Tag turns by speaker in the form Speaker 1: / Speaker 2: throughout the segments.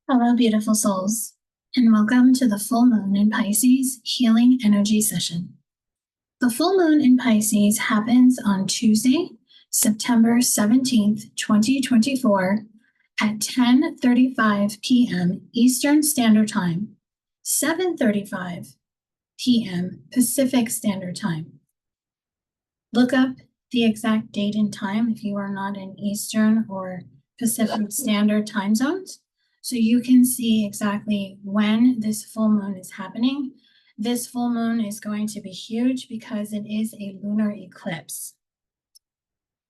Speaker 1: Hello, beautiful souls, and welcome to the full moon in Pisces healing energy session. The full moon in Pisces happens on Tuesday, September 17th, 2024 at 10:35 p.m. Eastern Standard Time, 7:35 p.m. Pacific Standard Time. Look up the exact date and time if you are not in Eastern or Pacific Standard Time zones, so you can see exactly when this full moon is happening. This full moon is going to be huge because it is a lunar eclipse.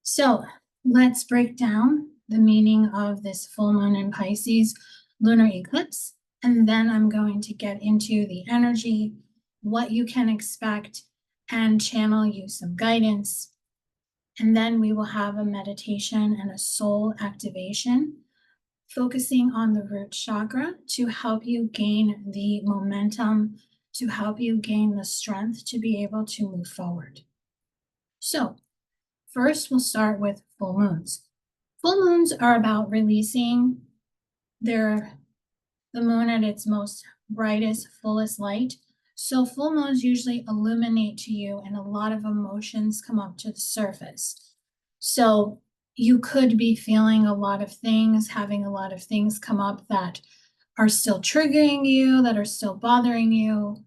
Speaker 1: So let's break down the meaning of this full moon in Pisces lunar eclipse, and then I'm going to get into the energy, what you can expect, and channel you some guidance. And then we will have a meditation and a soul activation, focusing on the root chakra to help you gain the momentum, to help you gain the strength to be able to move forward. So first, we'll start with full moons. Full moons are about releasing the moon at its most brightest, fullest light. So full moons usually illuminate to you and a lot of emotions come up to the surface. So you could be feeling a lot of things, having a lot of things come up that are still triggering you, that are still bothering you.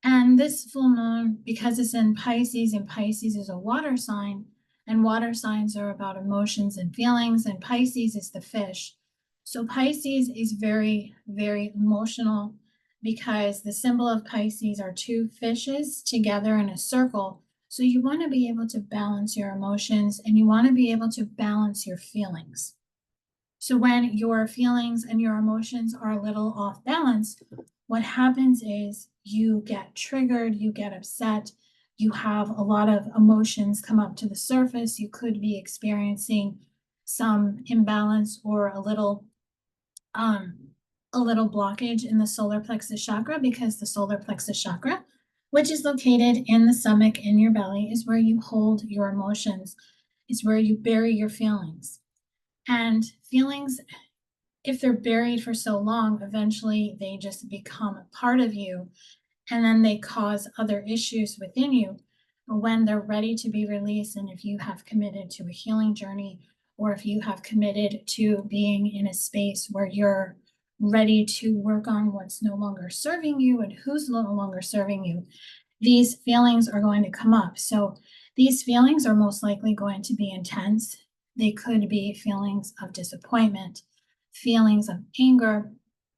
Speaker 1: And this full moon, because it's in Pisces, and Pisces is a water sign, and water signs are about emotions and feelings, and Pisces is the fish. So Pisces is very, very emotional because the symbol of Pisces are two fishes together in a circle. So you want to be able to balance your emotions and you want to be able to balance your feelings. So when your feelings and your emotions are a little off balance, what happens is you get triggered, you get upset, you have a lot of emotions come up to the surface. You could be experiencing some imbalance or a little blockage in the solar plexus chakra, because the solar plexus chakra, which is located in the stomach, in your belly, is where you hold your emotions. It's where you bury your feelings. And feelings, if they're buried for so long, eventually they just become a part of you, and then they cause other issues within you. But when they're ready to be released, and if you have committed to a healing journey, or if you have committed to being in a space where you're ready to work on what's no longer serving you and who's no longer serving you, these feelings are going to come up. So these feelings are most likely going to be intense. They could be feelings of disappointment, feelings of anger,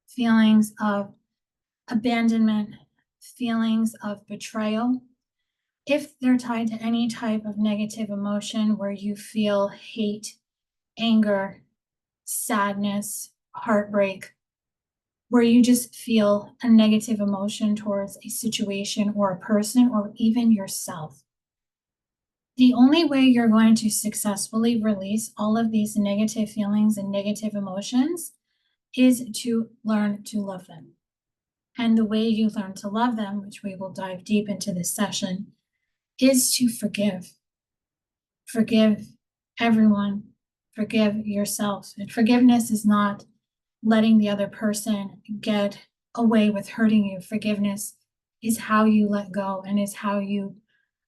Speaker 1: feelings of abandonment, feelings of betrayal. If they're tied to any type of negative emotion where you feel hate, anger, sadness, heartbreak, where you just feel a negative emotion towards a situation or a person or even yourself, the only way you're going to successfully release all of these negative feelings and negative emotions is to learn to love them. And the way you learn to love them, which we will dive deep into this session, is to forgive. Forgive everyone. Forgive yourself. And forgiveness is not letting the other person get away with hurting you. Forgiveness is how you let go, and is how you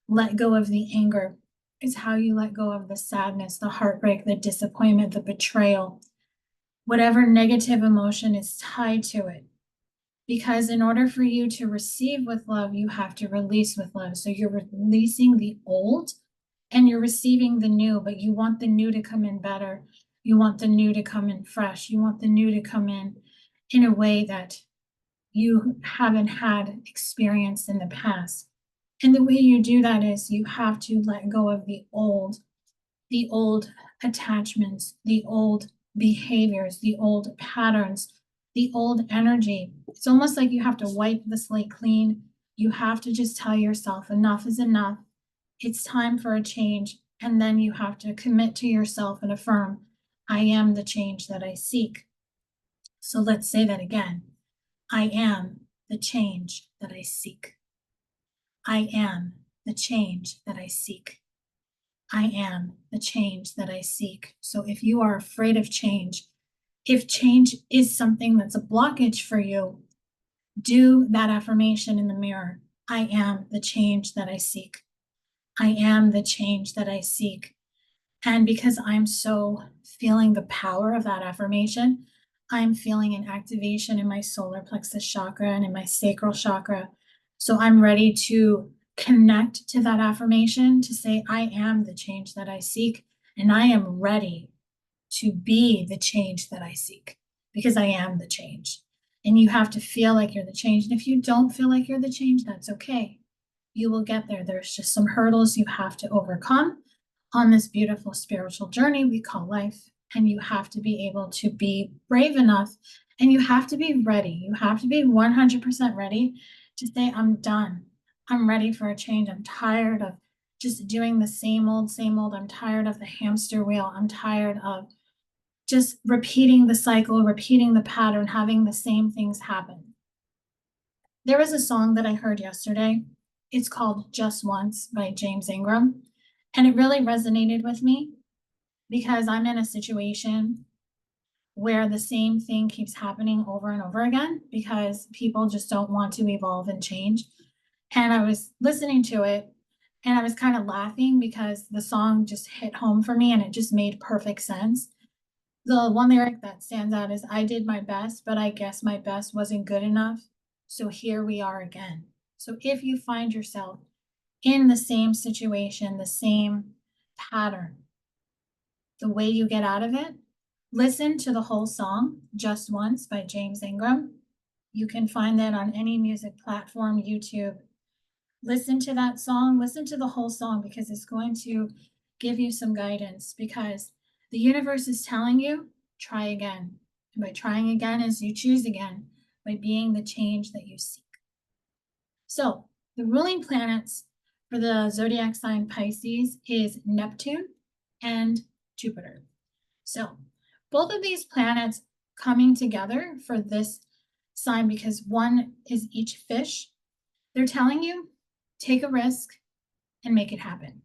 Speaker 1: let go of the anger. It's how you let go of the sadness, the heartbreak, the disappointment, the betrayal, whatever negative emotion is tied to it. Because in order for you to receive with love, you have to release with love. So you're releasing the old and you're receiving the new, but you want the new to come in better. You want the new to come in fresh. You want the new to come in a way that you haven't had experience in the past. And the way you do that is you have to let go of the old attachments, the old behaviors, the old patterns, the old energy. It's almost like you have to wipe the slate clean. You have to just tell yourself enough is enough. It's time for a change. And then you have to commit to yourself and affirm, I am the change that I seek. So let's say that again. I am the change that I seek. I am the change that I seek. I am the change that I seek. So if you are afraid of change, If change is something that's a blockage for you, do that affirmation in the mirror. I am the change that I seek. I am the change that I seek. And because I'm so feeling the power of that affirmation, I'm feeling an activation in my solar plexus chakra and in my sacral chakra. So I'm ready to connect to that affirmation to say, I am the change that I seek, and I am ready to be the change that I seek because I am the change. And you have to feel like you're the change. And if you don't feel like you're the change, that's okay. You will get there. There's just some hurdles you have to overcome on this beautiful spiritual journey we call life. And you have to be able to be brave enough, and you have to be ready. You have to be 100% ready to say, I'm done. I'm ready for a change. I'm tired of just doing the same old, same old. I'm tired of the hamster wheel. I'm tired of just repeating the cycle, repeating the pattern, having the same things happen. There was a song that I heard yesterday. It's called Just Once by James Ingram. And it really resonated with me because I'm in a situation where the same thing keeps happening over and over again because people just don't want to evolve and change. And I was listening to it and I was kind of laughing because the song just hit home for me and it just made perfect sense. The one lyric that stands out is, I did my best, but I guess my best wasn't good enough. So here we are again. So if you find yourself in the same situation, the same pattern, the way you get out of it, listen to the whole song, Just Once by James Ingram. You can find that on any music platform, YouTube. Listen to that song, listen to the whole song because it's going to give you some guidance because the universe is telling you, try again. And by trying again is you choose again by being the change that you seek. So the ruling planets for the zodiac sign Pisces is Neptune and Jupiter. So both of these planets coming together for this sign because one is each fish, they're telling you, take a risk and make it happen.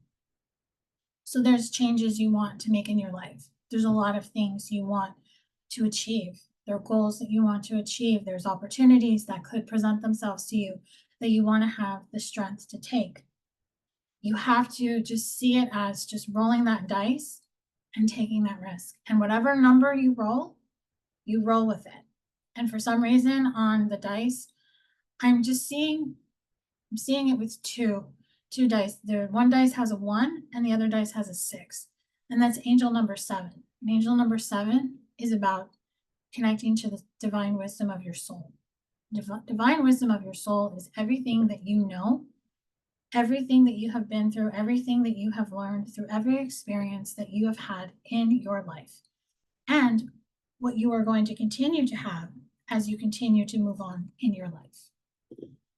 Speaker 1: So there's changes you want to make in your life. There's a lot of things you want to achieve. There are goals that you want to achieve. There's opportunities that could present themselves to you that you want to have the strength to take. You have to just see it as just rolling that dice and taking that risk. And whatever number you roll with it. And for some reason on the dice, I'm seeing it with two dice. One dice has a 1 and the other dice has a 6. And that's angel number 7. And angel number 7 is about connecting to the divine wisdom of your soul. Divine wisdom of your soul is everything that you know, everything that you have been through, everything that you have learned through every experience that you have had in your life, and what you are going to continue to have as you continue to move on in your life.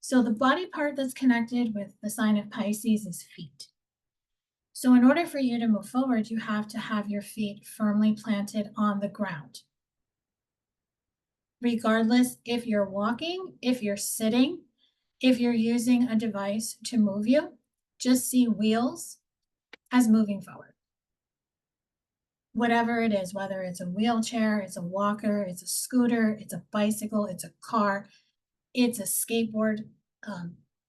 Speaker 1: So the body part that's connected with the sign of Pisces is feet. So in order for you to move forward, you have to have your feet firmly planted on the ground. Regardless if you're walking, if you're sitting, if you're using a device to move you, just see wheels as moving forward. Whatever it is, whether it's a wheelchair, it's a walker, it's a scooter, it's a bicycle, it's a car, it's a skateboard,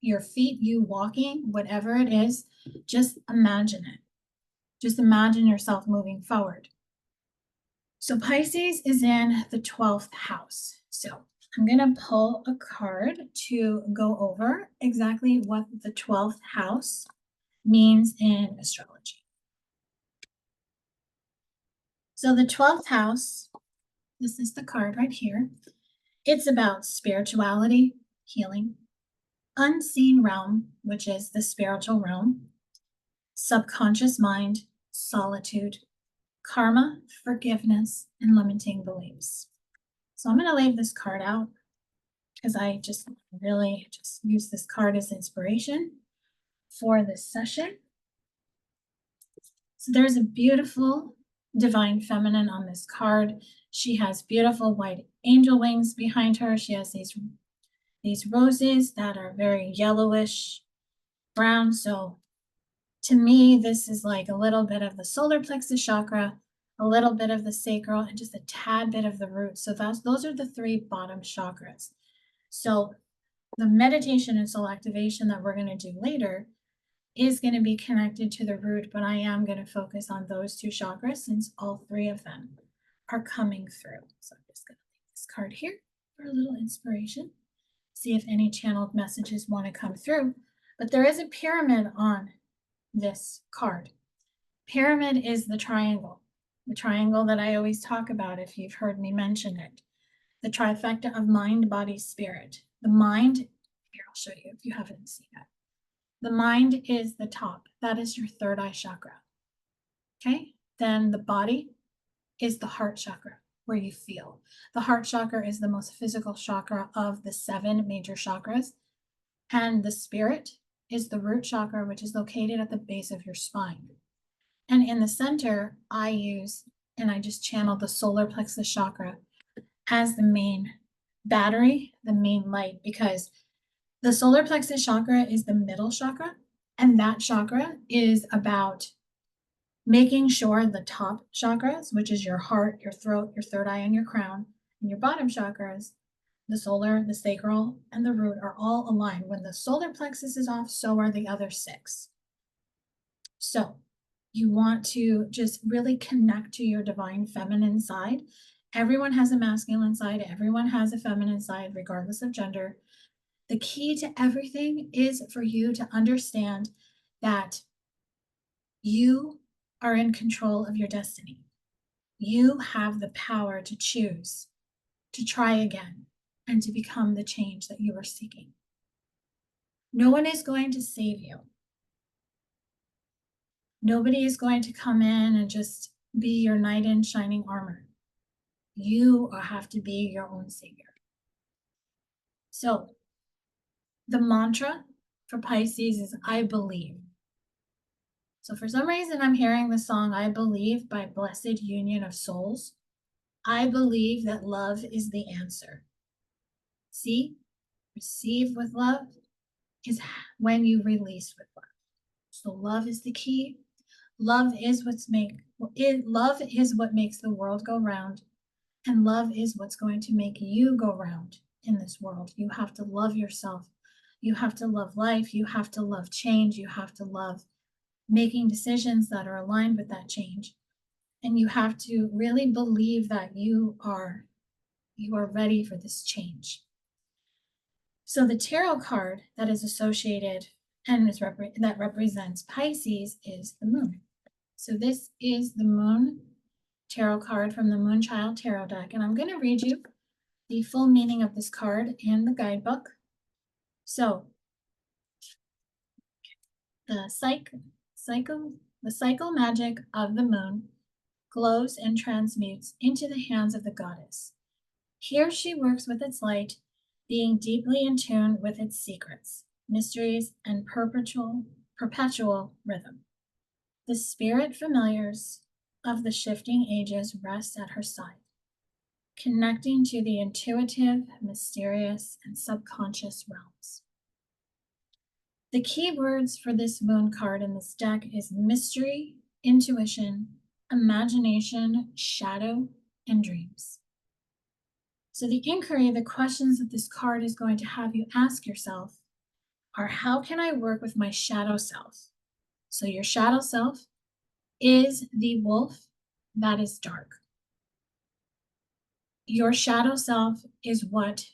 Speaker 1: your feet, you walking, whatever it is, just imagine it. Just imagine yourself moving forward. So Pisces is in the 12th house. So I'm going to pull a card to go over exactly what the 12th house means in astrology. So the 12th house, this is the card right here. It's about spirituality, healing, unseen realm, which is the spiritual realm, subconscious mind, solitude, karma, forgiveness, and limiting beliefs. So I'm going to leave this card out because I just really just use this card as inspiration for this session. So there's a beautiful divine feminine on this card. She has beautiful white angel wings behind her. She has these roses that are very yellowish brown. So to me, this is like a little bit of the solar plexus chakra, a little bit of the sacral, and just a tad bit of the root. So those are the three bottom chakras. So the meditation and soul activation that we're going to do later is going to be connected to the root, but I am going to focus on those two chakras since all three of them are coming through. So I'm just going to leave this card here for a little inspiration. See if any channeled messages want to come through. But there is a pyramid on this card. Pyramid is the triangle that I always talk about if you've heard me mention it. The trifecta of mind, body, spirit. The mind, here I'll show you if you haven't seen it. The mind is the top. That is your third eye chakra. Okay? Then the body is the heart chakra, where you feel. The heart chakra is the most physical chakra of the 7 major chakras. And the spirit is the root chakra, which is located at the base of your spine. And in the center, I just channel the solar plexus chakra as the main battery, the main light, because the solar plexus chakra is the middle chakra, and that chakra is about making sure the top chakras, which is your heart, your throat, your third eye, and your crown, and your bottom chakras, the solar, the sacral, and the root, are all aligned. When the solar plexus is off, so are the other 6. So you want to just really connect to your divine feminine side. Everyone has a masculine side. Everyone has a feminine side, regardless of gender. The key to everything is for you to understand that you are in control of your destiny. You have the power to choose, to try again, and to become the change that you are seeking. No one is going to save you. Nobody is going to come in and just be your knight in shining armor. You have to be your own savior. So the mantra for Pisces is I believe. So for some reason, I'm hearing the song I Believe by Blessed Union of Souls. I believe that love is the answer. See, receive with love is when you release with love. So love is the key. Love is what makes the world go round, and love is what's going to make you go round in this world. You have to love yourself. You have to love life. You have to love change. You have to love making decisions that are aligned with that change. And you have to really believe that you are ready for this change. So the tarot card that is associated and that represents Pisces is the moon. So this is the moon tarot card from the Moonchild Tarot deck. And I'm going to read you the full meaning of this card and the guidebook. So the cycle magic of the moon glows and transmutes into the hands of the goddess. Here she works with its light, being deeply in tune with its secrets, mysteries, and perpetual rhythm. The spirit familiars of the shifting ages rest at her side, connecting to the intuitive, mysterious, and subconscious realms. The key words for this moon card in this deck is mystery, intuition, imagination, shadow, and dreams. So the inquiry, the questions that this card is going to have you ask yourself are, how can I work with my shadow self? So your shadow self is the wolf that is dark. Your shadow self is what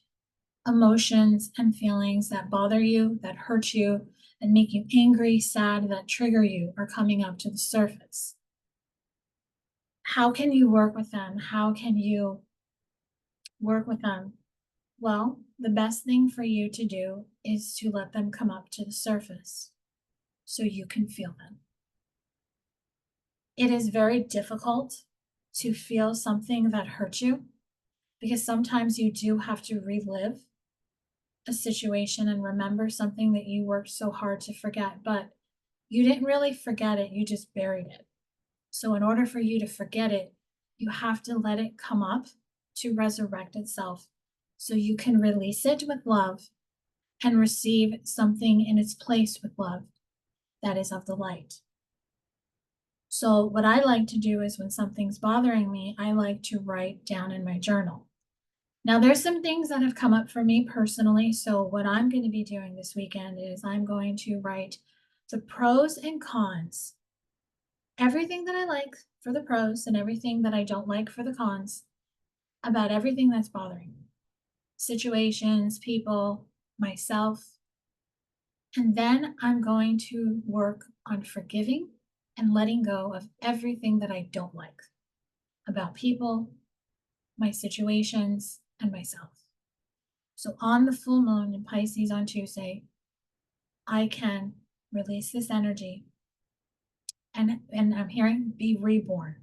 Speaker 1: emotions and feelings that bother you, that hurt you, that make you angry, sad, that trigger you are coming up to the surface. How can you work with them? How can you work with them? Well, the best thing for you to do is to let them come up to the surface so you can feel them. It is very difficult to feel something that hurt you because sometimes you do have to relive a situation and remember something that you worked so hard to forget, but you didn't really forget it, you just buried it. So in order for you to forget it, you have to let it come up to resurrect itself so you can release it with love and receive something in its place with love that is of the light. So what I like to do is when something's bothering me, I like to write down in my journal. Now, there's some things that have come up for me personally. So what I'm going to be doing this weekend is I'm going to write the pros and cons, everything that I like for the pros and everything that I don't like for the cons, about everything that's bothering me, situations, people, myself. And then I'm going to work on forgiving and letting go of everything that I don't like about people, my situations, and myself. So on the full moon in Pisces on Tuesday, I can release this energy and I'm hearing be reborn.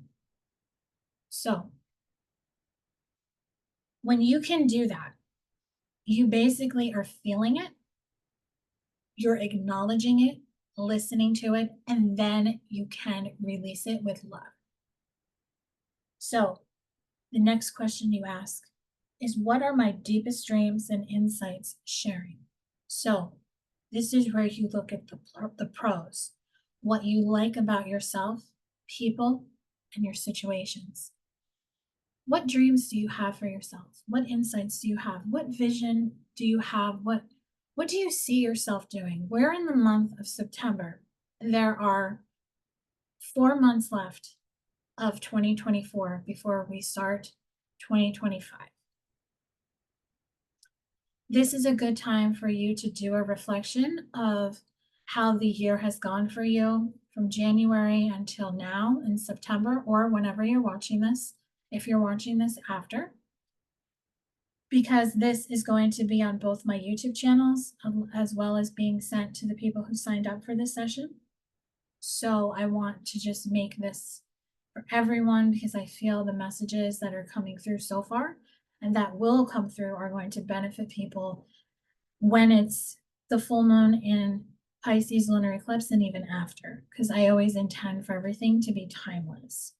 Speaker 1: So when you can do that, you basically are feeling it, you're acknowledging it, listening to it, and then you can release it with love. So the next question you ask is, what are my deepest dreams and insights sharing? So this is where you look at the pros, what you like about yourself, people, and your situations. What dreams do you have for yourself? What insights do you have? What vision do you have? What do you see yourself doing? We're in the month of September. There are 4 months left of 2024 before we start 2025. This is a good time for you to do a reflection of how the year has gone for you from January until now in September, or whenever you're watching this, if you're watching this after, because this is going to be on both my YouTube channels as well as being sent to the people who signed up for this session. So I want to just make this for everyone because I feel the messages that are coming through so far and that will come through are going to benefit people when it's the full moon in Pisces lunar eclipse and even after, because I always intend for everything to be timeless.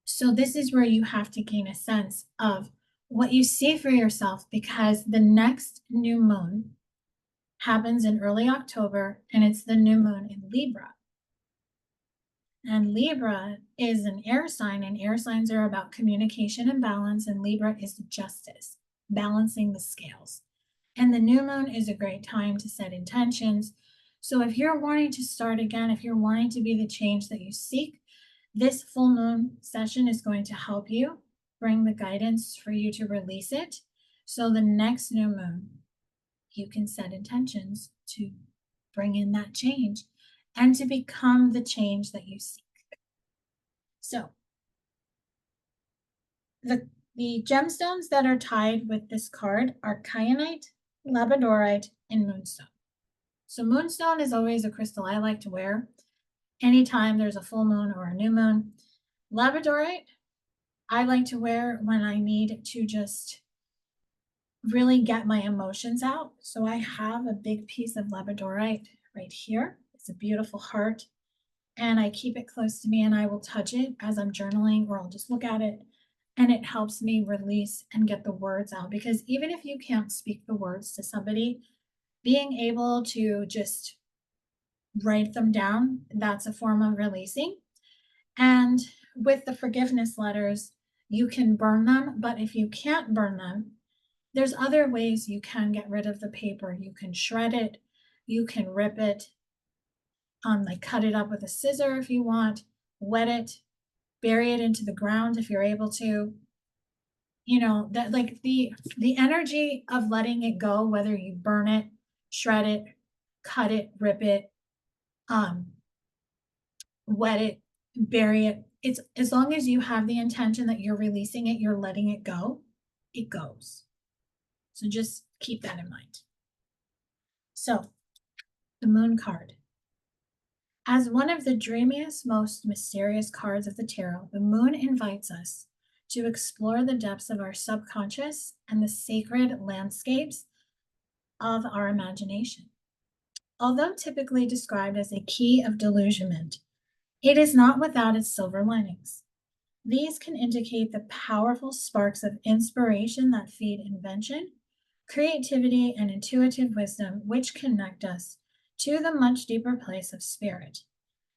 Speaker 1: So this is where you have to gain a sense of what you see for yourself, because the next new moon happens in early October and it's the new moon in Libra. And Libra is an air sign, and air signs are about communication and balance, and Libra is justice, balancing the scales. And the new moon is a great time to set intentions. So if you're wanting to start again, if you're wanting to be the change that you seek, this full moon session is going to help you bring the guidance for you to release it. So the next new moon, you can set intentions to bring in that change and to become the change that you seek. So the gemstones that are tied with this card are kyanite, labradorite, and moonstone. So moonstone is always a crystal I like to wear anytime there's a full moon or a new moon. Labradorite, I like to wear when I need to just really get my emotions out. So I have a big piece of labradorite right here. It's a beautiful heart, and I keep it close to me and I will touch it as I'm journaling, or I'll just look at it, and it helps me release and get the words out. Because even if you can't speak the words to somebody, being able to just write them down, that's a form of releasing. And with the forgiveness letters, you can burn them, but if you can't burn them, there's other ways you can get rid of the paper. You can shred it, you can rip it, like cut it up with a scissor if you want, wet it, bury it into the ground if you're able to. You know, that like the energy of letting it go, whether you burn it, shred it, cut it, rip it, wet it, bury it. It's as long as you have the intention that you're releasing it, you're letting it go, it goes. So just keep that in mind. So the moon card. As one of the dreamiest, most mysterious cards of the tarot, the moon invites us to explore the depths of our subconscious and the sacred landscapes of our imagination. Although typically described as a key of delusionment, it is not without its silver linings. These can indicate the powerful sparks of inspiration that feed invention, creativity, and intuitive wisdom, which connect us to the much deeper place of spirit.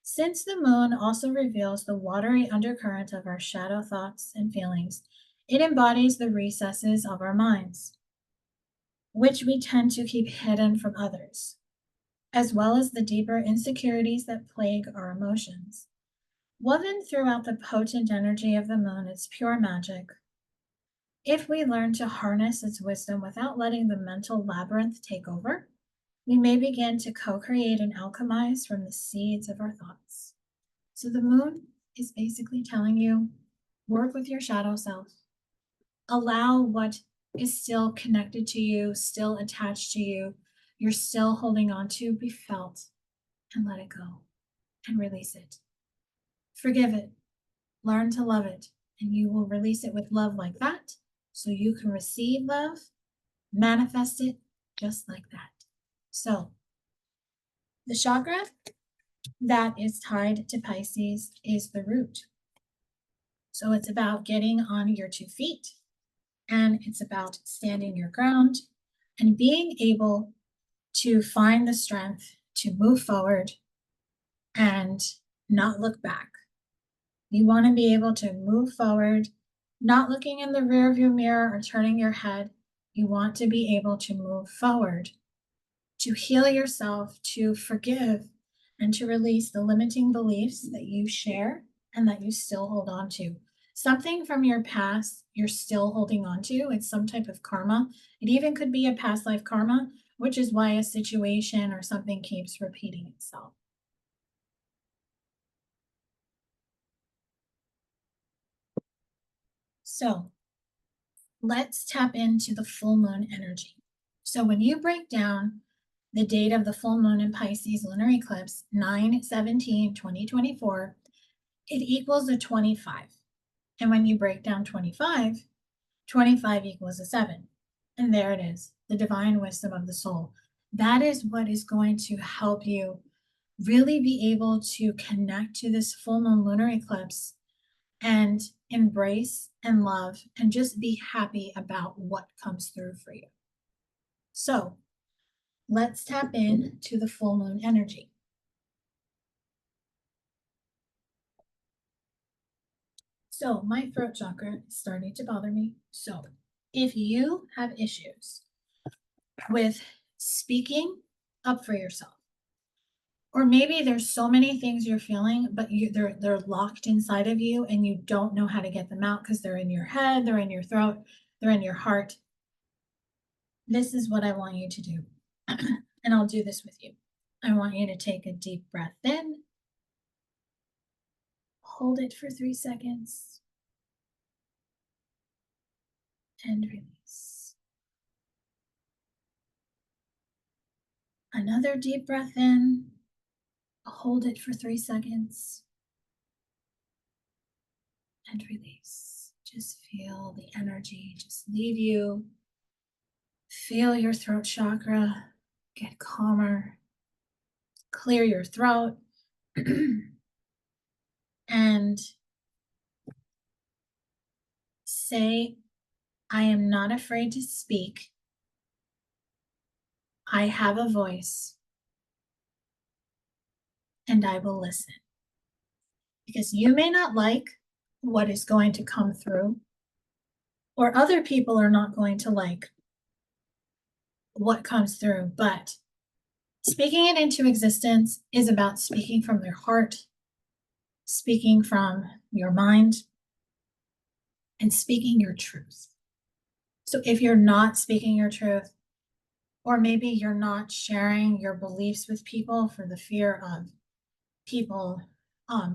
Speaker 1: Since the moon also reveals the watery undercurrent of our shadow thoughts and feelings, it embodies the recesses of our minds, which we tend to keep hidden from others, as well as the deeper insecurities that plague our emotions. Woven throughout the potent energy of the moon, it's pure magic. If we learn to harness its wisdom without letting the mental labyrinth take over, we may begin to co-create and alchemize from the seeds of our thoughts. So the moon is basically telling you, work with your shadow self. Allow what is still connected to you, still attached to you, you're still holding on to, be felt, and let it go and release it. Forgive it, learn to love it, and you will release it with love like that, so you can receive love, manifest it just like that. So the chakra that is tied to Pisces is the root. So it's about getting on your 2 feet, and it's about standing your ground and being able to find the strength to move forward and not look back. You want to be able to move forward, not looking in the rearview mirror or turning your head. You want to be able to move forward, to heal yourself, to forgive, and to release the limiting beliefs that you share and that you still hold on to. Something from your past you're still holding on to. It's some type of karma. It even could be a past life karma, which is why a situation or something keeps repeating itself. So let's tap into the full moon energy. So when you break down the date of the full moon in Pisces lunar eclipse, 9/17/2024, it equals a 25. And when you break down 25, 25 equals a 7. And there it is, the divine wisdom of the soul. That is what is going to help you really be able to connect to this full moon lunar eclipse and embrace and love and just be happy about what comes through for you. So let's tap in to the full moon energy. So my throat chakra is starting to bother me. So if you have issues with speaking up for yourself, or maybe there's so many things you're feeling, but they're locked inside of you and you don't know how to get them out because they're in your head, they're in your throat, they're in your heart. This is what I want you to do. And I'll do this with you. I want you to take a deep breath in, hold it for 3 seconds, and release. Another deep breath in, hold it for 3 seconds, and release. Just feel the energy just leave you. Feel your throat chakra get calmer, clear your throat, and say, I am not afraid to speak. I have a voice, and I will listen. Because you may not like what is going to come through, or other people are not going to like what comes through, but speaking it into existence is about speaking from their heart, speaking from your mind, and speaking your truth. So if you're not speaking your truth, or maybe you're not sharing your beliefs with people for the fear of people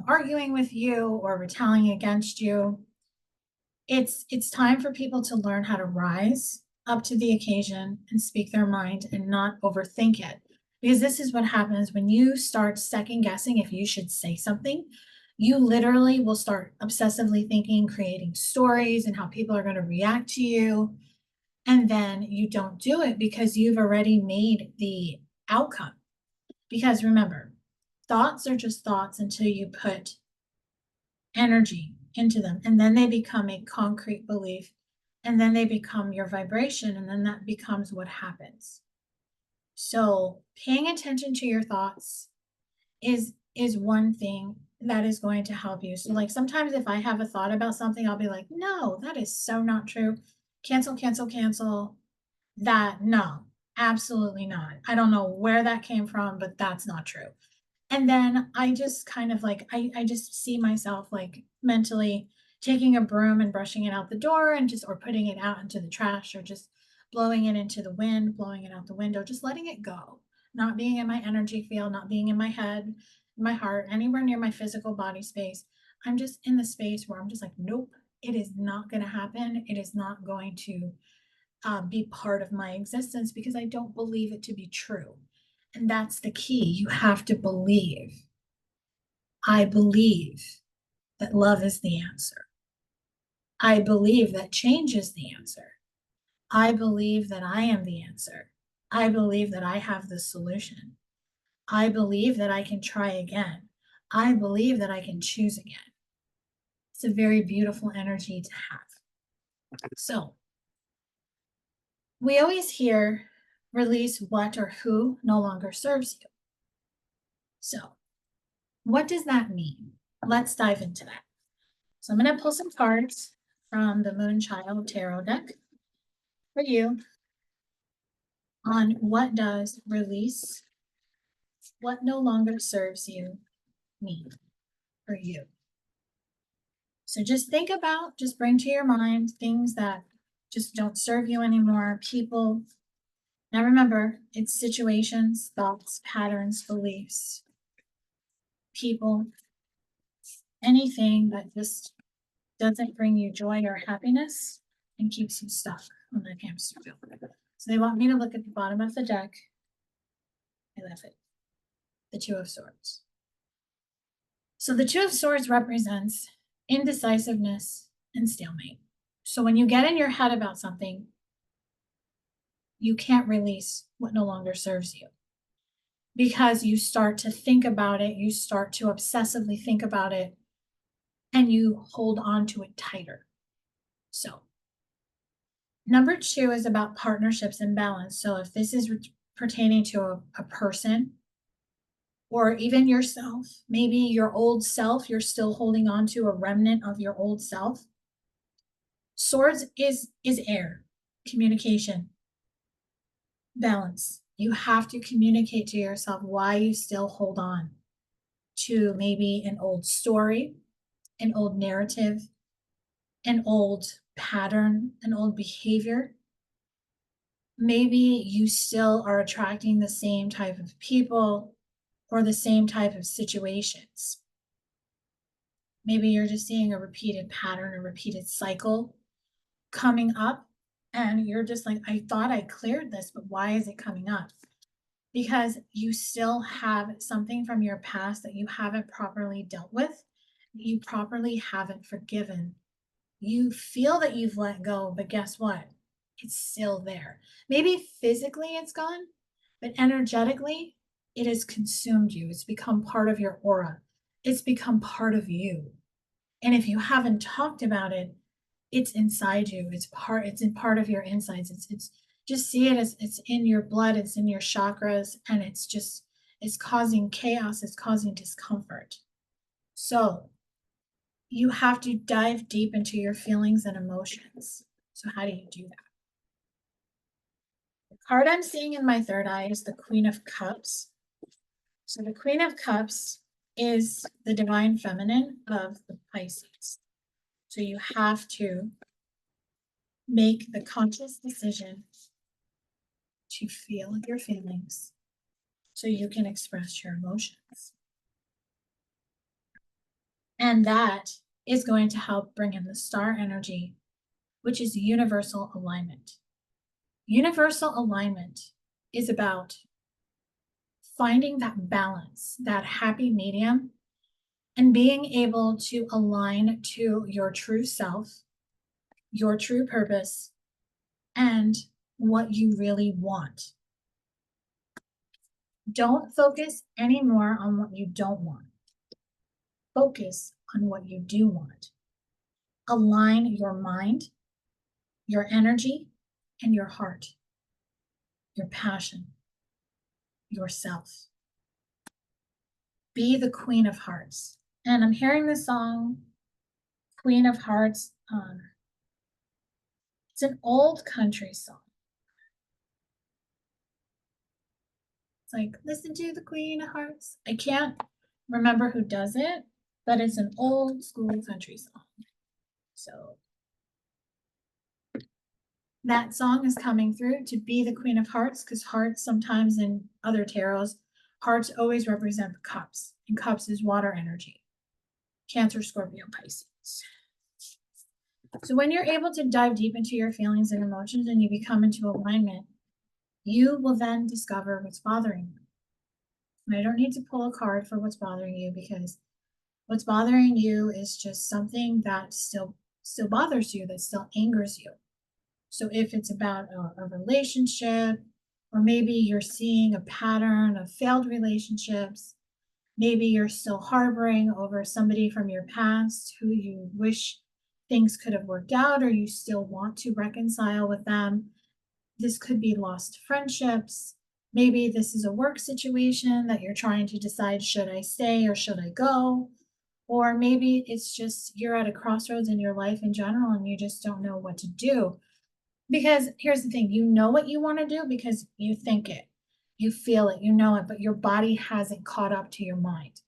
Speaker 1: arguing with you or retaliating against you, it's time for people to learn how to rise up to the occasion and speak their mind and not overthink it. Because this is what happens when you start second guessing if you should say something. You literally will start obsessively thinking, creating stories and how people are going to react to you. And then you don't do it because you've already made the outcome. Because remember, thoughts are just thoughts until you put energy into them. And then they become a concrete belief. And then they become your vibration. And then that becomes what happens. So paying attention to your thoughts is is one thing that is going to help you. So like sometimes if I have a thought about something, I'll be like, no, that is so not true. Cancel, cancel, cancel. That, no, absolutely not. I don't know where that came from, but that's not true. And then I just kind of like, I just see myself like mentally taking a broom and brushing it out the door and just, or putting it out into the trash, or just blowing it into the wind, blowing it out the window, just letting it go, not being in my energy field, not being in my head, my heart, anywhere near my physical body space. I'm just in the space where I'm just like, nope, it is not going to happen. It is not going to be part of my existence because I don't believe it to be true. And that's the key. You have to believe. I believe that love is the answer. I believe that change is the answer. I believe that I am the answer. I believe that I have the solution. I believe that I can try again. I believe that I can choose again. It's a very beautiful energy to have. So, we always hear release what or who no longer serves you. So, what does that mean? Let's dive into that. So, I'm going to pull some cards from the Moonchild Tarot deck for you on what does release what no longer serves you mean for you. So just think about, just bring to your mind things that just don't serve you anymore, people. Now remember, it's situations, thoughts, patterns, beliefs, people, anything that just doesn't bring you joy or happiness and keeps you stuck on that hamster wheel. So they want me to look at the bottom of the deck. I love it. The Two of Swords. So the Two of Swords represents indecisiveness and stalemate. So when you get in your head about something, you can't release what no longer serves you because you start to think about it, you start to obsessively think about it, and you hold on to it tighter. So number 2 is about partnerships and balance. So if this is pertaining to a person or even yourself, maybe your old self, you're still holding on to a remnant of your old self. Swords is air, communication, balance. You have to communicate to yourself why you still hold on to maybe an old story, an old narrative, an old pattern, an old behavior. Maybe you still are attracting the same type of people or the same type of situations. Maybe you're just seeing a repeated pattern, a repeated cycle coming up, and you're just like, I thought I cleared this, but why is it coming up? Because you still have something from your past that you haven't properly dealt with, you properly haven't forgiven. You feel that you've let go, but guess what? It's still there. Maybe physically it's gone, but energetically, it has consumed you. It's become part of your aura. It's become part of you. And if you haven't talked about it, it's inside you. It's in part of your insides. It's just see it as it's in your blood, it's in your chakras, and it's causing chaos, it's causing discomfort. So you have to dive deep into your feelings and emotions. So how do you do that? The card I'm seeing in my third eye is the Queen of Cups. So the Queen of Cups is the divine feminine of the Pisces. So you have to make the conscious decision to feel your feelings so you can express your emotions. And that is going to help bring in the star energy, which is universal alignment. Universal alignment is about finding that balance, that happy medium, and being able to align to your true self, your true purpose, and what you really want. Don't focus anymore on what you don't want. Focus on what you do want. Align your mind, your energy, and your heart, your passion, yourself. be the Queen of Hearts. And I'm hearing the song, Queen of Hearts. It's an old country song. It's like, listen to the Queen of Hearts. I can't remember who does it, but it's an old school country song. So that song is coming through to be the Queen of Hearts, because hearts sometimes in other tarots, hearts always represent the cups, and cups is water energy. Cancer, Scorpio, Pisces. So when you're able to dive deep into your feelings and emotions and you become into alignment, you will then discover what's bothering you. And I don't need to pull a card for what's bothering you, because what's bothering you is just something that still bothers you, that still angers you. So if it's about a relationship, or maybe you're seeing a pattern of failed relationships, maybe you're still harboring over somebody from your past who you wish things could have worked out, or you still want to reconcile with them. This could be lost friendships. Maybe this is a work situation that you're trying to decide, should I stay or should I go? Or maybe it's just you're at a crossroads in your life in general and you just don't know what to do. Because here's the thing, you know what you want to do because you think it, you feel it, you know it, but your body hasn't caught up to your mind.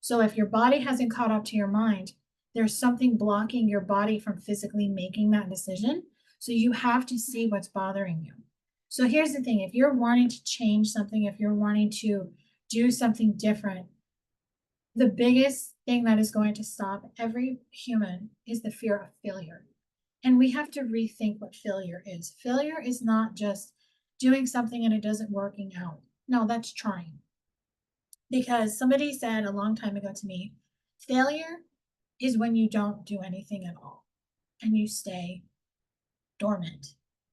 Speaker 1: So if your body hasn't caught up to your mind, there's something blocking your body from physically making that decision. So you have to see what's bothering you. So here's the thing, if you're wanting to change something, if you're wanting to do something different, the biggest thing that is going to stop every human is the fear of failure. And we have to rethink what failure is. Failure is not just doing something and it doesn't working out. No, that's trying. Because somebody said a long time ago to me, failure is when you don't do anything at all and you stay dormant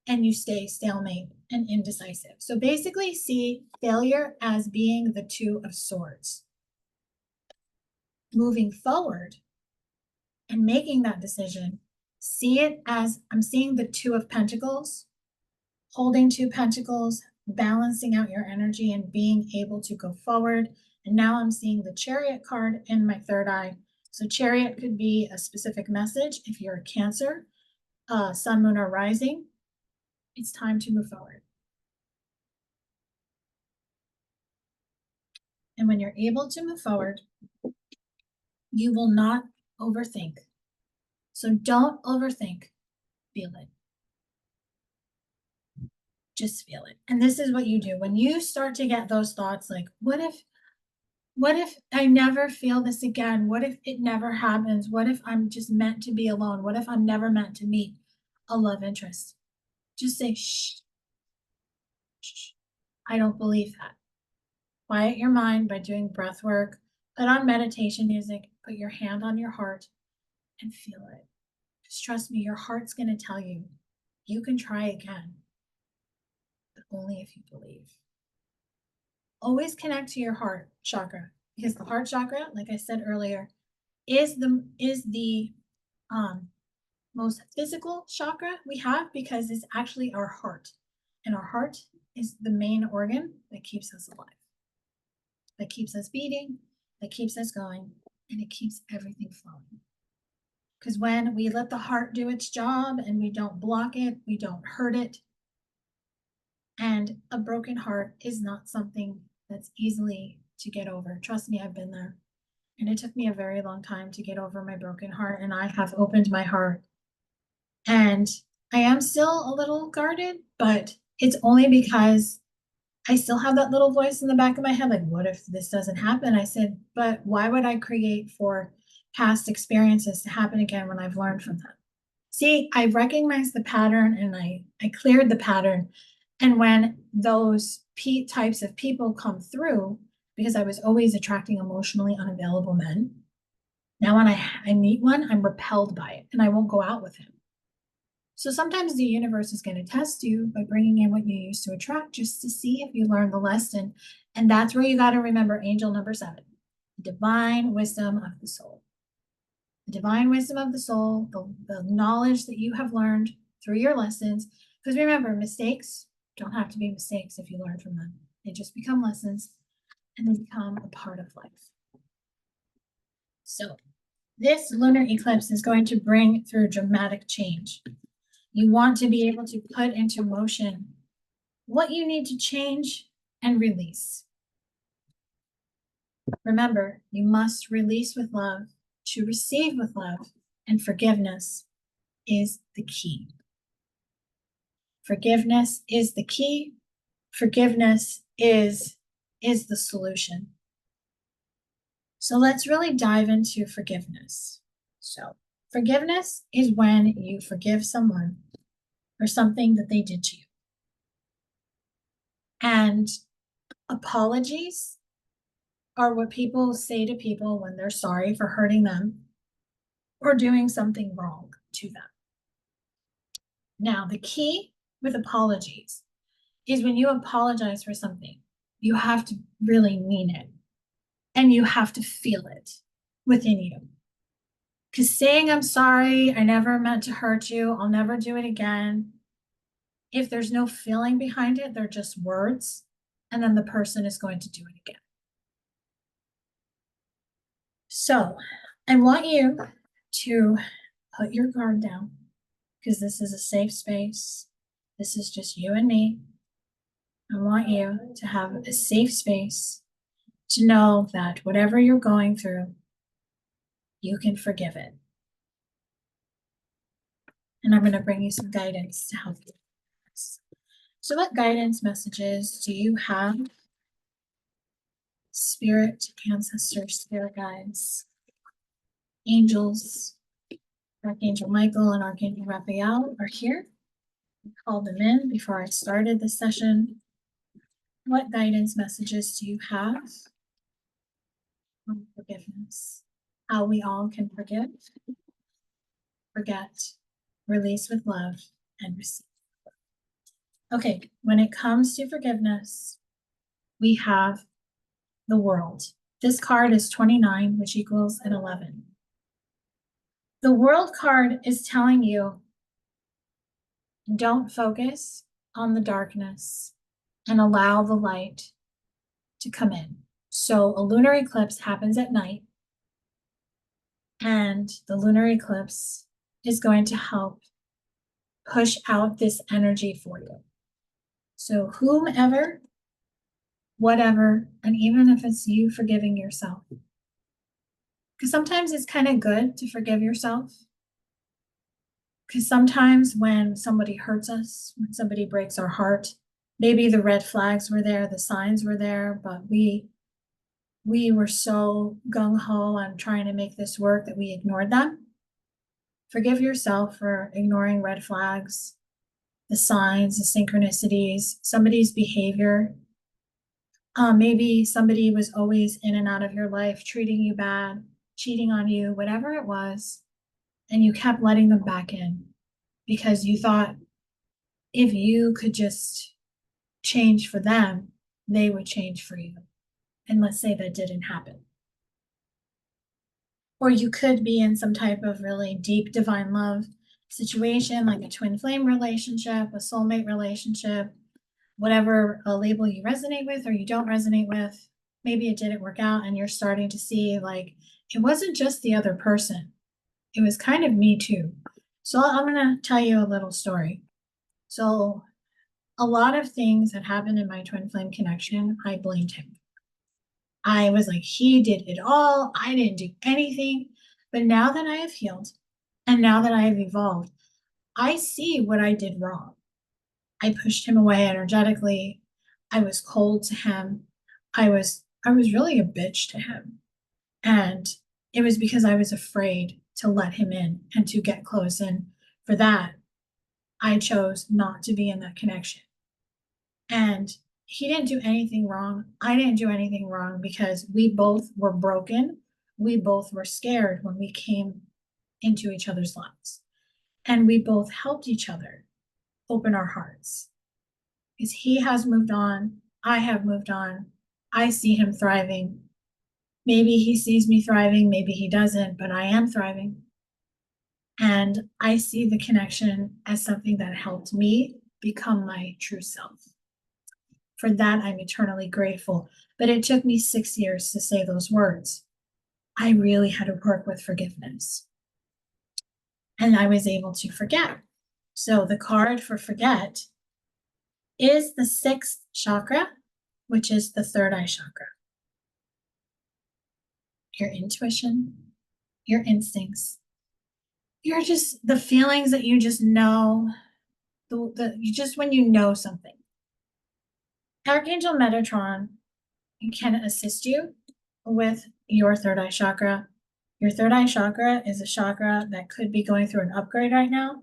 Speaker 1: and you stay stalemate and indecisive. So basically see failure as being the Two of Swords. Moving forward and making that decision, see it as, I'm seeing the Two of Pentacles, holding two pentacles, balancing out your energy and being able to go forward. And now I'm seeing the Chariot card in my third eye. So Chariot could be a specific message. If you're a Cancer, Sun, Moon, or Rising, it's time to move forward. And when you're able to move forward, you will not overthink. So don't overthink, feel it. Just feel it. And this is what you do. When you start to get those thoughts like, what if I never feel this again? What if it never happens? What if I'm just meant to be alone? What if I'm never meant to meet a love interest? Just say, shh, shh. I don't believe that. Quiet your mind by doing breath work, put on meditation music, put your hand on your heart and feel it. Just trust me, your heart's going to tell you, you can try again, but only if you believe. Always connect to your heart chakra, because the heart chakra, like I said earlier, is the most physical chakra we have, because it's actually our heart. And our heart is the main organ that keeps us alive, that keeps us beating, that keeps us going, and it keeps everything flowing. Because when we let the heart do its job and we don't block it, we don't hurt it. And a broken heart is not something that's easily to get over. Trust me, I've been there. And it took me a very long time to get over my broken heart. And I have opened my heart. And I am still a little guarded, but it's only because I still have that little voice in the back of my head, like, what if this doesn't happen? I said, but why would I create for past experiences to happen again when I've learned from them? See, I recognized the pattern and I cleared the pattern. And when those types of people come through, because I was always attracting emotionally unavailable men, now when I meet one, I'm repelled by it and I won't go out with him. So sometimes the universe is going to test you by bringing in what you used to attract, just to see if you learn the lesson. And that's where you got to remember angel number 7, the divine wisdom of the soul. The divine wisdom of the soul, the knowledge that you have learned through your lessons. Because remember, mistakes don't have to be mistakes if you learn from them. They just become lessons and they become a part of life. So this lunar eclipse is going to bring through dramatic change. You want to be able to put into motion what you need to change and release. Remember, you must release with love to receive with love, and forgiveness is the key. Forgiveness is the key. Forgiveness is the solution. So let's really dive into forgiveness. So forgiveness is when you forgive someone for something that they did to you. And apologies are what people say to people when they're sorry for hurting them or doing something wrong to them. Now, the key with apologies is when you apologize for something, you have to really mean it and you have to feel it within you. Because saying, I'm sorry, I never meant to hurt you, I'll never do it again, if there's no feeling behind it, they're just words, and then the person is going to do it again. So I want you to put your guard down, because this is a safe space. This is just you and me. I want you to have a safe space to know that whatever you're going through, you can forgive it. And I'm going to bring you some guidance to help you with this. So what guidance messages do you have? Spirit, ancestors, spirit guides, angels, Archangel Michael and Archangel Raphael are here. I called them in before I started the session. What guidance messages do you have on forgiveness? How we all can forgive, forget, release with love, and receive. Okay, when it comes to forgiveness, we have the world. This card is 29, which equals an 11. The world card is telling you, don't focus on the darkness and allow the light to come in. So a lunar eclipse happens at night, and the lunar eclipse is going to help push out this energy for you. So whomever, whatever, and even if it's you forgiving yourself, because sometimes it's kind of good to forgive yourself. Because sometimes when somebody hurts us, when somebody breaks our heart, maybe the red flags were there, the signs were there, but we were so gung-ho on trying to make this work that we ignored them. Forgive yourself for ignoring red flags, the signs, the synchronicities, somebody's behavior. Maybe somebody was always in and out of your life, treating you bad, cheating on you, whatever it was, and you kept letting them back in because you thought if you could just change for them, they would change for you. And let's say that didn't happen. Or you could be in some type of really deep divine love situation, like a twin flame relationship, a soulmate relationship, whatever label you resonate with or you don't resonate with. Maybe it didn't work out and you're starting to see like, it wasn't just the other person. It was kind of me too. So I'm going to tell you a little story. So a lot of things that happened in my twin flame connection, I blamed him. I was like, he did it all. I didn't do anything. But now that I have healed and now that I have evolved, I see what I did wrong. I pushed him away energetically. I was cold to him. I was really a bitch to him. And it was because I was afraid to let him in and to get close. And for that, I chose not to be in that connection. And he didn't do anything wrong. I didn't do anything wrong because we both were broken. We both were scared when we came into each other's lives. And we both helped each other open our hearts. Because he has moved on. I have moved on. I see him thriving. Maybe he sees me thriving. Maybe he doesn't, but I am thriving. And I see the connection as something that helped me become my true self. For that, I'm eternally grateful. But it took me 6 years to say those words. I really had to work with forgiveness. And I was able to forget. So the card for forget is the 6th chakra, which is the third eye chakra. Your intuition, your instincts, you're just the feelings that you just know, you just when you know something. Archangel Metatron can assist you with your third eye chakra. Your third eye chakra is a chakra that could be going through an upgrade right now.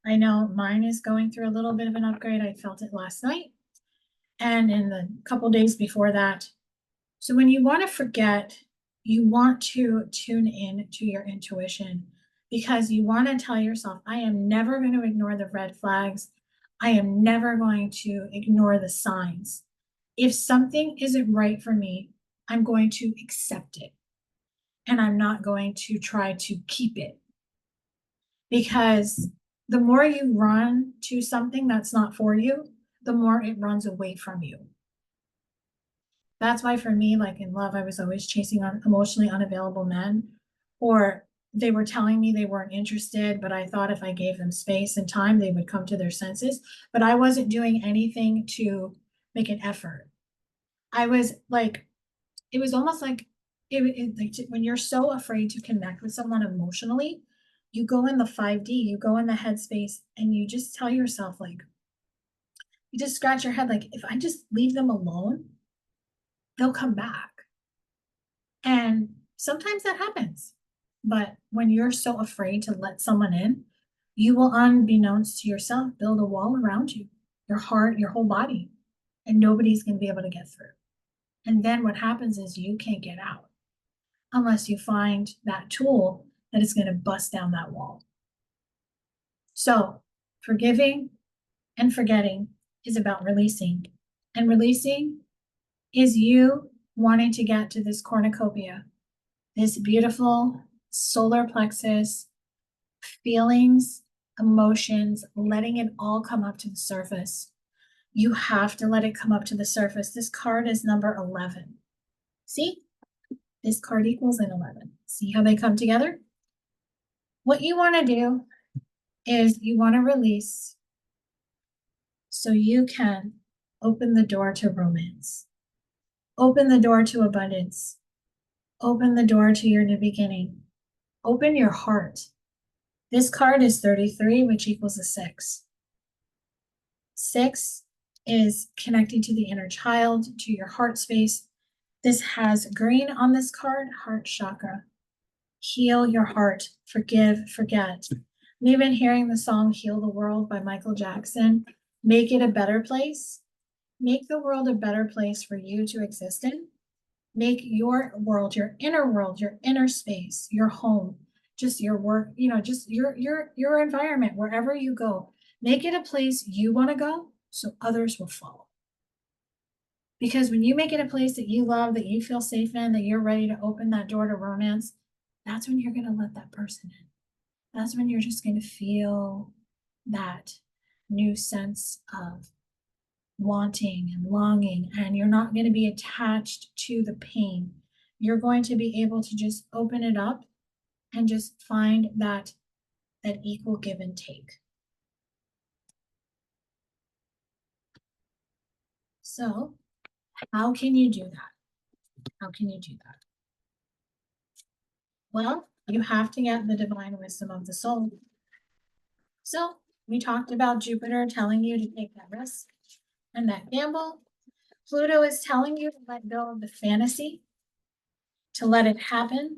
Speaker 1: I know mine is going through a little bit of an upgrade. I felt it last night and in the couple days before that. So when you want to forget, you want to tune in to your intuition because you want to tell yourself, I am never going to ignore the red flags. I am never going to ignore the signs. If something isn't right for me, I'm going to accept it. And I'm not going to try to keep it. Because the more you run to something that's not for you, the more it runs away from you. That's why for me, like in love, I was always chasing on emotionally unavailable men, or they were telling me they weren't interested, but I thought if I gave them space and time, they would come to their senses. But I wasn't doing anything to make an effort. I was like, it was almost like like when you're so afraid to connect with someone emotionally, you go in the 5D, you go in the headspace, and you just tell yourself, like, you just scratch your head, like, if I just leave them alone, they'll come back. And sometimes that happens. But when you're so afraid to let someone in, you will, unbeknownst to yourself, build a wall around you, your heart, your whole body, and nobody's going to be able to get through. And then what happens is you can't get out unless you find that tool that is going to bust down that wall. So forgiving and forgetting is about releasing. And releasing is you wanting to get to this cornucopia, this beautiful solar plexus, feelings, emotions, letting it all come up to the surface. You have to let it come up to the surface. This card is number 11. See? This card equals an 11. See how they come together? What you want to do is you want to release so you can open the door to romance, open the door to abundance, open the door to your new beginning, open your heart. This card is 33, which equals a 6. 6 is connecting to the inner child, to your heart space. This has green on this card, heart chakra. Heal your heart, forgive, forget. We've been hearing the song Heal the World by Michael Jackson. Make it a better place. Make the world a better place for you to exist in. Make your world, your inner space, your home, just your work, just your environment, wherever you go. Make it a place you want to go so others will follow. Because when you make it a place that you love, that you feel safe in, that you're ready to open that door to romance, that's when you're going to let that person in. That's when you're just going to feel that new sense of wanting and longing, and you're not going to be attached to the pain. You're going to be able to just open it up and just find that equal give and take. So how can you do that? How can you do that? Well, you have to get the divine wisdom of the soul. So we talked about Jupiter telling you to take that risk and that gamble. Pluto is telling you to let go of the fantasy, to let it happen,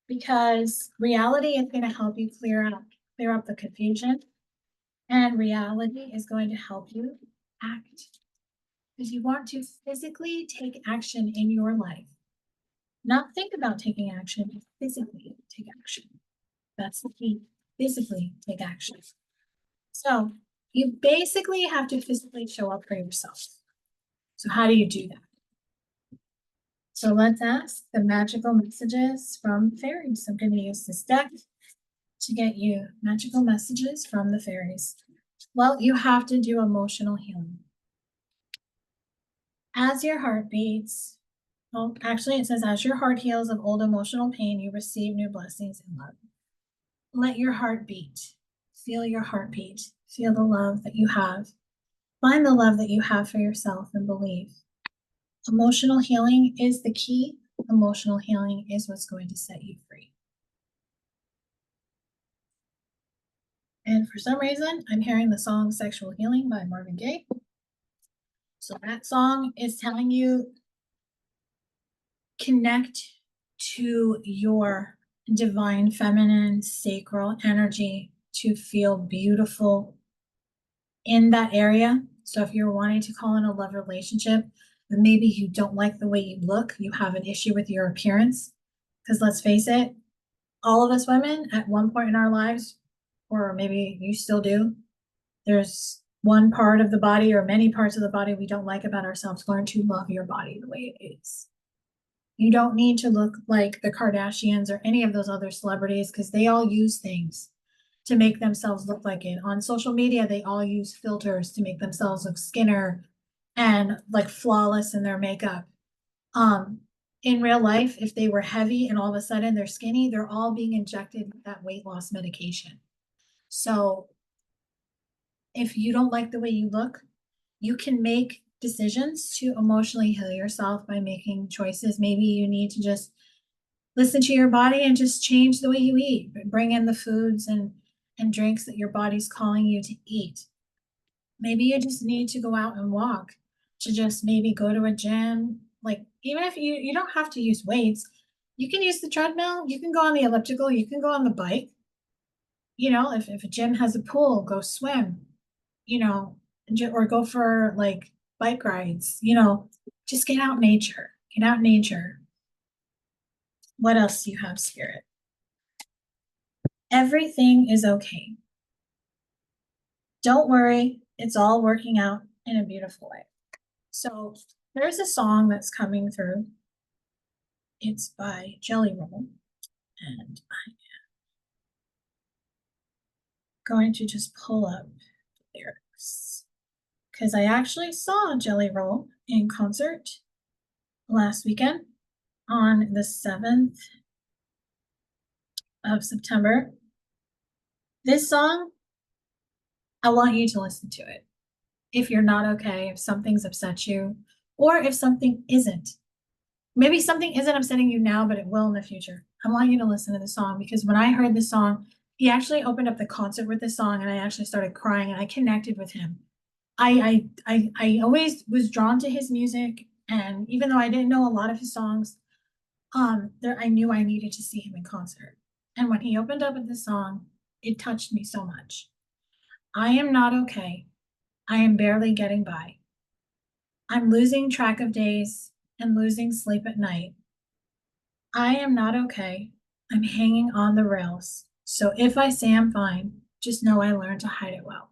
Speaker 1: because reality is going to help you clear up the confusion, and reality is going to help you act, because you want to physically take action in your life. Not think about taking action, but physically take action. That's the key. Physically take action. So you basically have to physically show up for yourself. So how do you do that? So let's ask the magical messages from fairies. I'm going to use this deck to get you magical messages from the fairies. Well, you have to do emotional healing. As your heart beats, Well, actually, it says, as your heart heals of old emotional pain, you receive new blessings and love. Let your heart beat. Feel your heartbeat. Feel the love that you have. Find the love that you have for yourself and believe. Emotional healing is the key. Emotional healing is what's going to set you free. And for some reason, I'm hearing the song Sexual Healing by Marvin Gaye. So that song is telling you, connect to your divine feminine sacral energy to feel beautiful in that area. So if you're wanting to call in a love relationship, but maybe you don't like the way you look, you have an issue with your appearance, because let's face it, all of us women at one point in our lives, or maybe you still do, there's one part of the body or many parts of the body we don't like about ourselves. Learn to love your body the way it is. You don't need to look like the Kardashians or any of those other celebrities, because they all use things to make themselves look like it. On social media, they all use filters to make themselves look skinner and like flawless in their makeup. In real life, if they were heavy and all of a sudden they're skinny, they're all being injected with that weight loss medication. So if you don't like the way you look, you can make decisions to emotionally heal yourself by making choices. Maybe you need to just listen to your body and just change the way you eat. Bring in the foods and drinks that your body's calling you to eat. Maybe you just need to go out and walk, to just maybe go to a gym. Like, even if you don't have to use weights, you can use the treadmill, you can go on the elliptical, you can go on the bike. You know, if a gym has a pool, go swim, you know, or go for like bike rides, you know, just get out in nature, get out in nature. What else do you have, Spirit? Everything is okay. Don't worry, it's all working out in a beautiful way. So there's a song that's coming through. It's by Jelly Roll, and I'm going to just pull up the lyrics, because I actually saw Jelly Roll in concert last weekend on the 7th of September. This song, I want you to listen to it. If you're not okay, if something's upset you, or if something isn't. Maybe something isn't upsetting you now, but it will in the future. I want you to listen to the song, because when I heard this song, he actually opened up the concert with this song, and I actually started crying, and I connected with him. I always was drawn to his music, and even though I didn't know a lot of his songs, I knew I needed to see him in concert. And when he opened up with this song, it touched me so much. I am not okay. I am barely getting by. I'm losing track of days and losing sleep at night. I am not okay. I'm hanging on the rails. So if I say I'm fine, just know I learned to hide it well.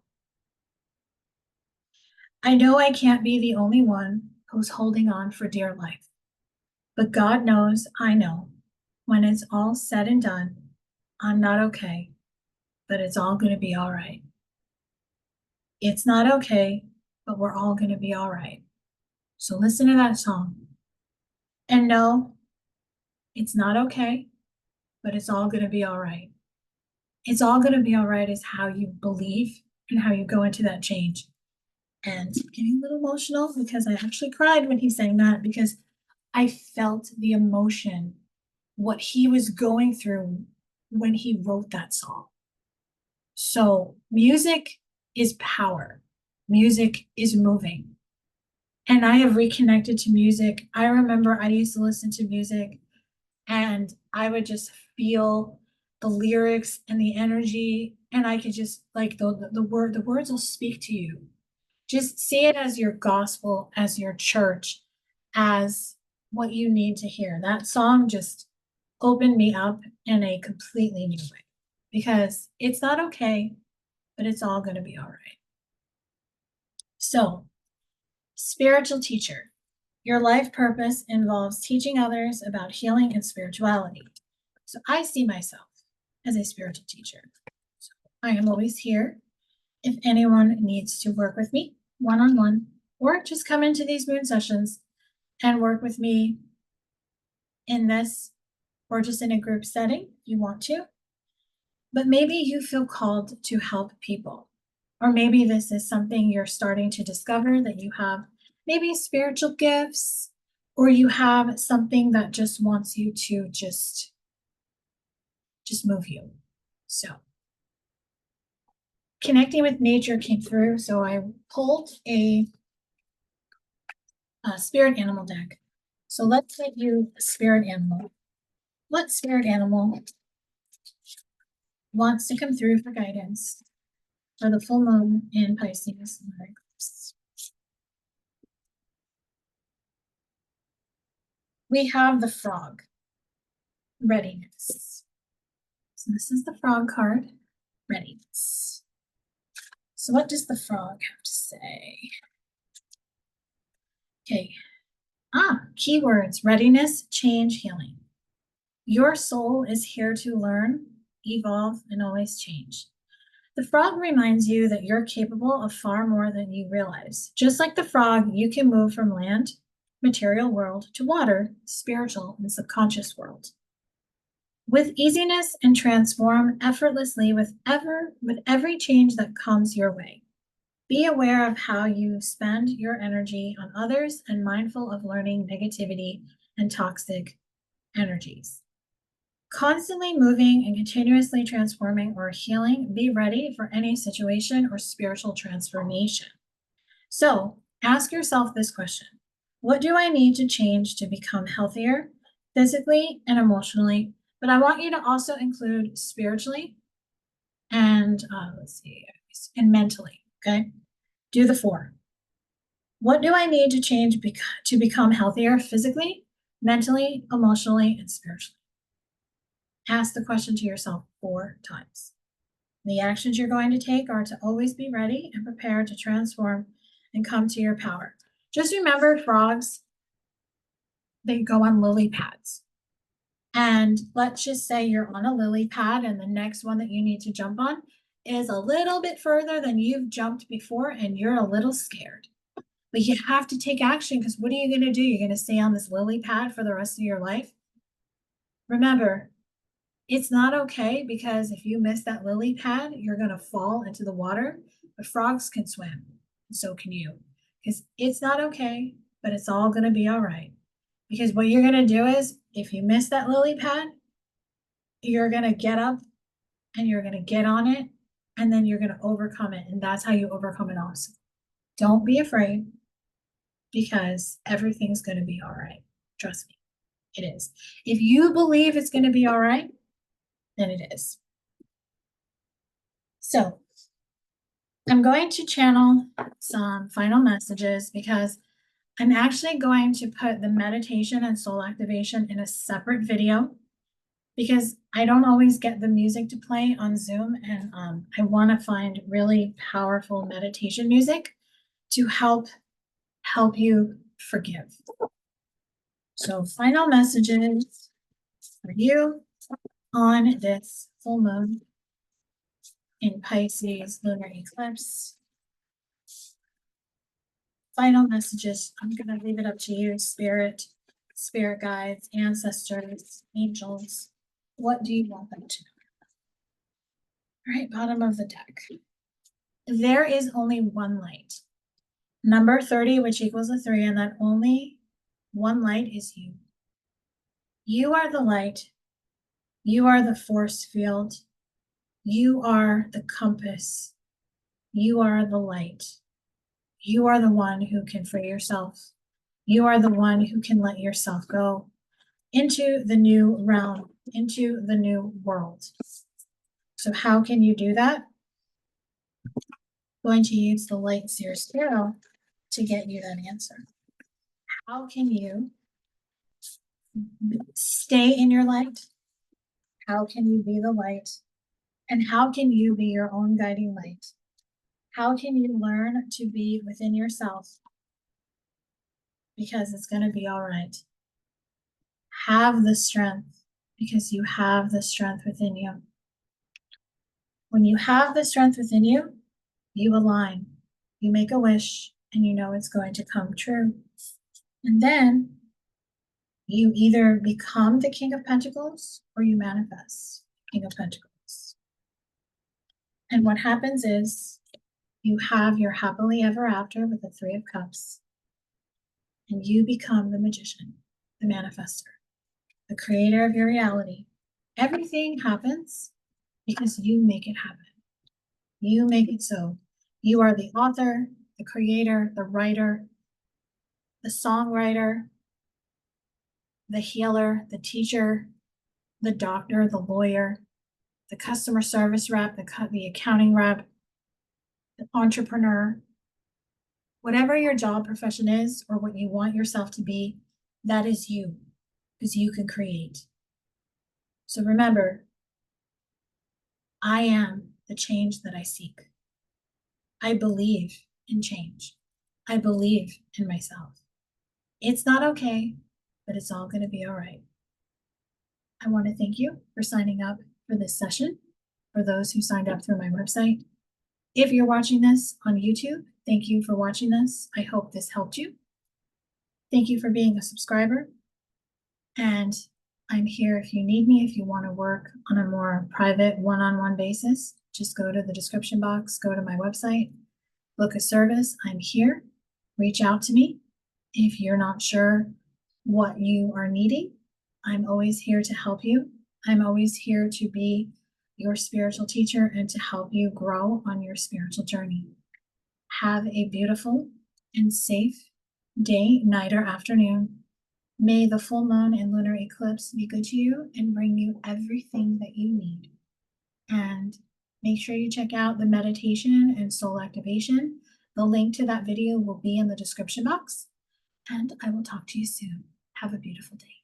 Speaker 1: I know I can't be the only one who's holding on for dear life. But God knows I know, when it's all said and done, I'm not okay, but it's all going to be all right. It's not okay, but we're all going to be all right. So listen to that song and know it's not okay, but it's all going to be all right. It's all going to be all right is how you believe and how you go into that change. And I'm getting a little emotional because I actually cried when he sang that, because I felt the emotion, what he was going through when he wrote that song. So music is power. Music is moving. And I have reconnected to music. I remember I used to listen to music and I would just feel the lyrics and the energy, and I could just like the words will speak to you. Just see it as your gospel, as your church, as what you need to hear. That song just opened me up in a completely new way, because it's not okay, but it's all going to be all right. So, spiritual teacher, your life purpose involves teaching others about healing and spirituality. So I see myself as a spiritual teacher. So I am always here if anyone needs to work with me one-on-one, or just come into these moon sessions and work with me in this or just in a group setting if you want to. But maybe you feel called to help people. Or maybe this is something you're starting to discover, that you have maybe spiritual gifts, or you have something that just wants you to just move you. So connecting with nature came through. So I pulled a spirit animal deck. So let's get you a spirit animal. What spirit animal wants to come through for guidance for the full moon in Pisces? We have the frog. Readiness. So this is the frog card. Readiness. So what does the frog have to say? Okay. Keywords: readiness, change, healing. Your soul is here to learn, evolve, and always change. The frog reminds you that you're capable of far more than you realize. Just like the frog, you can move from land, material world, to water, spiritual and subconscious world, with easiness, and transform effortlessly with every change that comes your way. Be aware of how you spend your energy on others and mindful of learning negativity and toxic energies. Constantly moving and continuously transforming or healing, be ready for any situation or spiritual transformation. So ask yourself this question: what do I need to change to become healthier, physically and emotionally? But I want you to also include spiritually and and mentally, okay? Do the 4. What do I need to change to become healthier physically, mentally, emotionally, and spiritually? Ask the question to yourself 4 times. The actions you're going to take are to always be ready and prepared to transform and come to your power. Just remember, frogs, they go on lily pads. And let's just say you're on a lily pad and the next one that you need to jump on is a little bit further than you've jumped before and you're a little scared. But you have to take action, because what are you going to do? You're going to stay on this lily pad for the rest of your life? Remember, it's not okay, because if you miss that lily pad, you're going to fall into the water. But frogs can swim, and so can you. Because it's not okay, but it's all going to be all right. Because what you're going to do is, if you miss that lily pad, you're going to get up and you're going to get on it, and then you're going to overcome it. And that's how you overcome it also. Don't be afraid, because everything's going to be all right. Trust me, it is. If you believe it's going to be all right, then it is. So I'm going to channel some final messages, because I'm actually going to put the meditation and soul activation in a separate video, because I don't always get the music to play on Zoom, and I want to find really powerful meditation music to help you forgive. So final messages for you on this full moon in Pisces lunar eclipse. Final messages. I'm going to leave it up to you, spirit guides, ancestors, angels. What do you want them to know? All right, bottom of the deck. There is only one light. Number 30, which equals a 3, and that only one light is you. You are the light. You are the force field. You are the compass. You are the light. You are the one who can free yourself. You are the one who can let yourself go into the new realm, into the new world. So how can you do that? I'm going to use the light seer spiral to get you that answer. How can you stay in your light? How can you be the light? And how can you be your own guiding light? How can you learn to be within yourself? Because it's going to be all right. Have the strength, because you have the strength within you. When you have the strength within you, you align, you make a wish, and you know it's going to come true. And then You either become the King of Pentacles or you manifest King of Pentacles. And what happens is you have your happily ever after with the Three of Cups, and you become the magician, the manifester, the creator of your reality. Everything happens because you make it happen. You make it so. You are the author, the creator, the writer, the songwriter, the healer, the teacher, the doctor, the lawyer, the customer service rep, the accounting rep, the entrepreneur. Whatever your job profession is or what you want yourself to be, that is you, because you can create. So remember, I am the change that I seek. I believe in change. I believe in myself. It's not okay, but it's all going to be all right. I want to thank you for signing up for this session, for those who signed up through my website. If you're watching this on YouTube, thank you for watching this. I hope this helped you. Thank you for being a subscriber. And I'm here if you need me, if you want to work on a more private one-on-one basis, just go to the description box, go to my website, book a service. I'm here. Reach out to me. If you're not sure what you are needing, I'm always here to help you. I'm always here to be your spiritual teacher and to help you grow on your spiritual journey. Have a beautiful and safe day, night, or afternoon. May the full moon and lunar eclipse be good to you and bring you everything that you need. And make sure you check out the meditation and soul activation. The link to that video will be in the description box. And I will talk to you soon. Have a beautiful day.